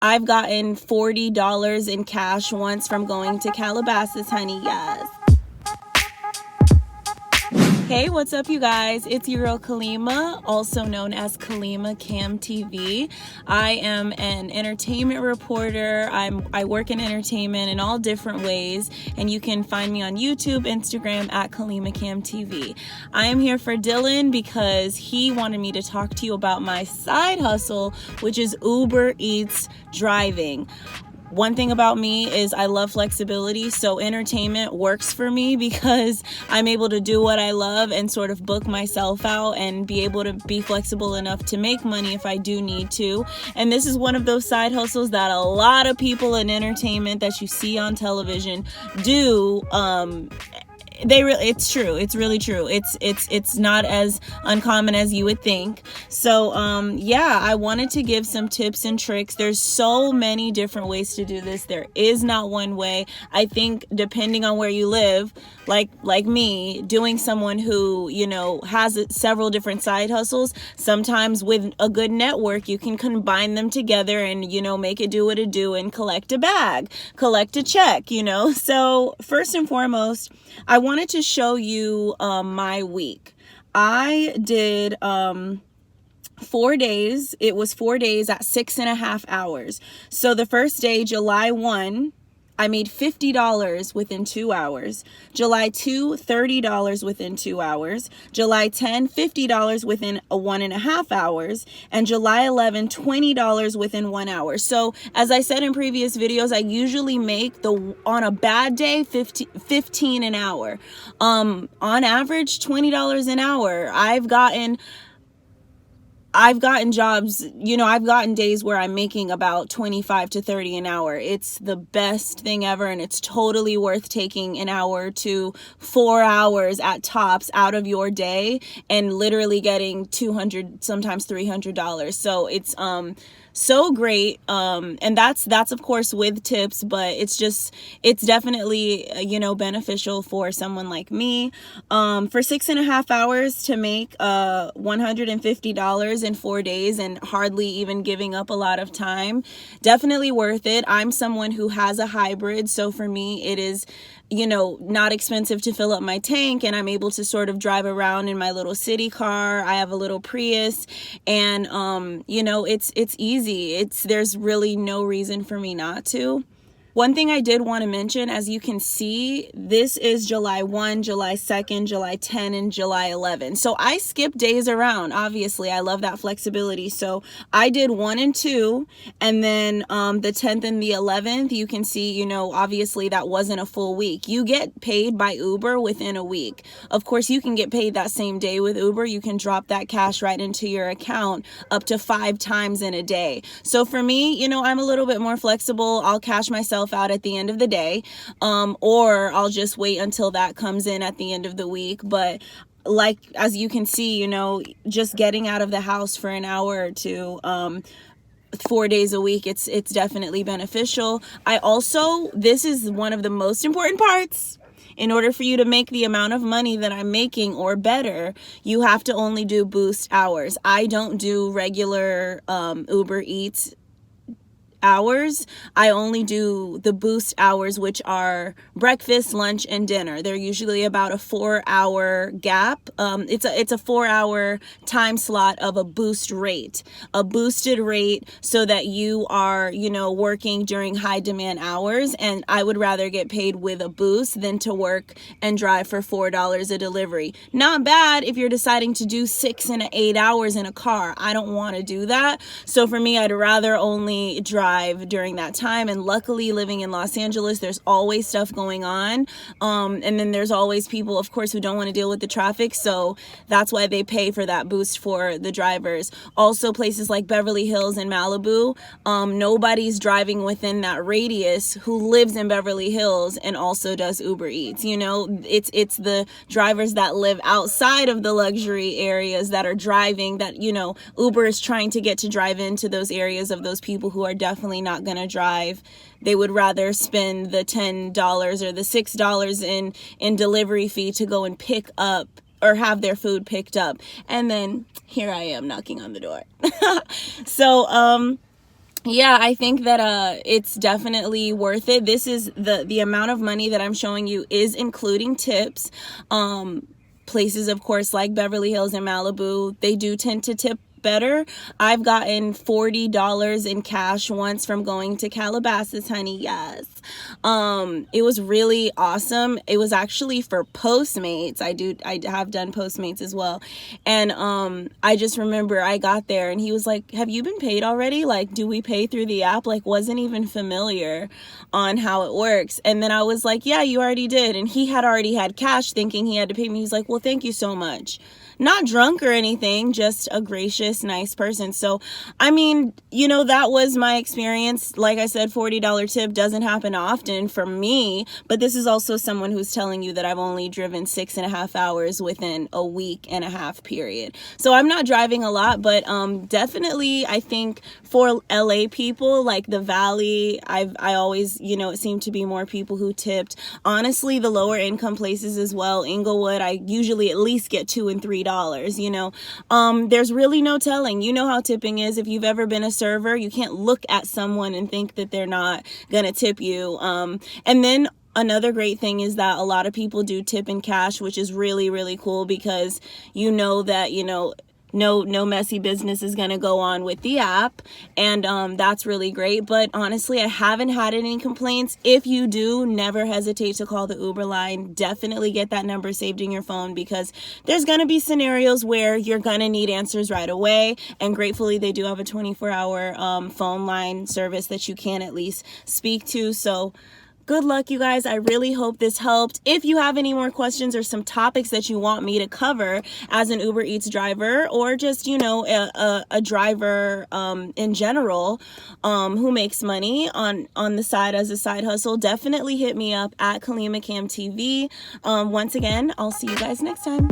I've gotten $40 in cash once from going to Calabasas, honey. Yes. Hey, what's up, you guys? It's your girl Kalima, also known as Kalima Cam TV. I am an entertainment reporter. I work in entertainment in all different ways, and you can find me on YouTube, Instagram at Kalima Cam TV. I am here for Dylan because he wanted me to talk to you about my side hustle, which is Uber Eats driving. One thing about me is I love flexibility, so entertainment works for me because I'm able to do what I love and sort of book myself out and be able to be flexible enough to make money if I do need to. And this is one of those side hustles that a lot of people in entertainment that you see on television do. It's true. It's really true. It's not as uncommon as you would think. So, I wanted to give some tips and tricks. There's so many different ways to do this. There is not one way. I think depending on where you live, like me, doing someone who, has several different side hustles, sometimes with a good network, you can combine them together and, make it do what it do and collect a bag, collect a check, So first and foremost, I wanted to show you my week. I did 4 days. It was 4 days at 6.5 hours. So the first day, July 1, I made $50 within 2 hours. July 2, $30 within 2 hours. July 10, $50 within 1.5 hours. And July 11, $20 within 1 hour. So as I said in previous videos, I usually make on a bad day, 15 an hour. On average, $20 an hour. I've gotten jobs, I've gotten days where I'm making about 25 to 30 an hour. It's the best thing ever, and it's totally worth taking an hour to 4 hours at tops out of your day and literally getting $200, sometimes $300. So it's so great. And that's of course with tips, but it's definitely, beneficial for someone like me. For 6.5 hours to make $150 in 4 days and hardly even giving up a lot of time, definitely worth it. I'm someone who has a hybrid, so for me it is not expensive to fill up my tank, and I'm able to sort of drive around in my little city car. I have a little Prius, and it's easy. There's really no reason for me not to. One thing I did want to mention, as you can see, this is July 1, July 2nd, July 10, and July 11. So I skipped days around. Obviously, I love that flexibility. So I did 1 and 2, and then the 10th and the 11th, you can see, obviously that wasn't a full week. You get paid by Uber within a week. Of course, you can get paid that same day with Uber. You can drop that cash right into your account up to 5 times in a day. So for me, I'm a little bit more flexible. I'll cash myself out at the end of the day, or I'll just wait until that comes in at the end of the week. But as you can see, just getting out of the house for an hour or two, 4 days a week, it's definitely beneficial. This is one of the most important parts. In order for you to make the amount of money that I'm making or better, you have to only do boost hours. I don't do regular Uber Eats hours. I only do the boost hours, which are breakfast, lunch, and dinner. They're usually about a 4-hour gap. It's a 4-hour time slot of a boosted rate, so that you are, working during high demand hours. And I would rather get paid with a boost than to work and drive for $4 a delivery. Not bad if you're deciding to do 6 and 8 hours in a car. I don't want to do that. So for me, I'd rather only drive during that time. And luckily, living in Los Angeles, there's always stuff going on. And then there's always people, of course, who don't want to deal with the traffic. So that's why they pay for that boost for the drivers. Also, places like Beverly Hills and Malibu, nobody's driving within that radius who lives in Beverly Hills and also does Uber Eats. It's the drivers that live outside of the luxury areas that are driving, that, Uber is trying to get to drive into those areas of those people who are definitely not going to drive. They would rather spend the $10 or the $6 in delivery fee to go and pick up or have their food picked up. And then here I am knocking on the door. So yeah, I think that it's definitely worth it. This is the amount of money that I'm showing you is including tips. Places, of course, like Beverly Hills and Malibu, they do tend to tip better. I've gotten $40 in cash once from going to Calabasas, honey. Yes. It was really awesome. It was actually for Postmates. I have done Postmates as well. And I just remember I got there and he was like, "Have you been paid already? Like, do we pay through the app?" Like, wasn't even familiar on how it works. And then I was like, "Yeah, you already did." And he had already had cash, thinking he had to pay me. He's like, "Well, thank you so much." Not drunk or anything, just a gracious, nice person. So, I mean, that was my experience. Like I said, $40 tip doesn't happen often for me, but this is also someone who's telling you that I've only driven 6.5 hours within a week and a half period. So I'm not driving a lot, but definitely I think for LA people, like the Valley, I always, it seemed to be more people who tipped. Honestly, the lower income places as well, Inglewood, I usually at least get $2 and $3. There's really no telling. You know how tipping is. If you've ever been a server, you can't look at someone and think that they're not gonna tip you. And then another great thing is that a lot of people do tip in cash, which is really, really cool, because that no messy business is going to go on with the app, and that's really great. But honestly, I haven't had any complaints. If you do, never hesitate to call the Uber line. Definitely get that number saved in your phone, because there's going to be scenarios where you're going to need answers right away, and gratefully they do have a 24-hour phone line service that you can at least speak to. So good luck, you guys. I really hope this helped. If you have any more questions or some topics that you want me to cover as an Uber Eats driver, or just, a driver in general who makes money on the side as a side hustle, definitely hit me up at KalimaCamTV. Once again, I'll see you guys next time.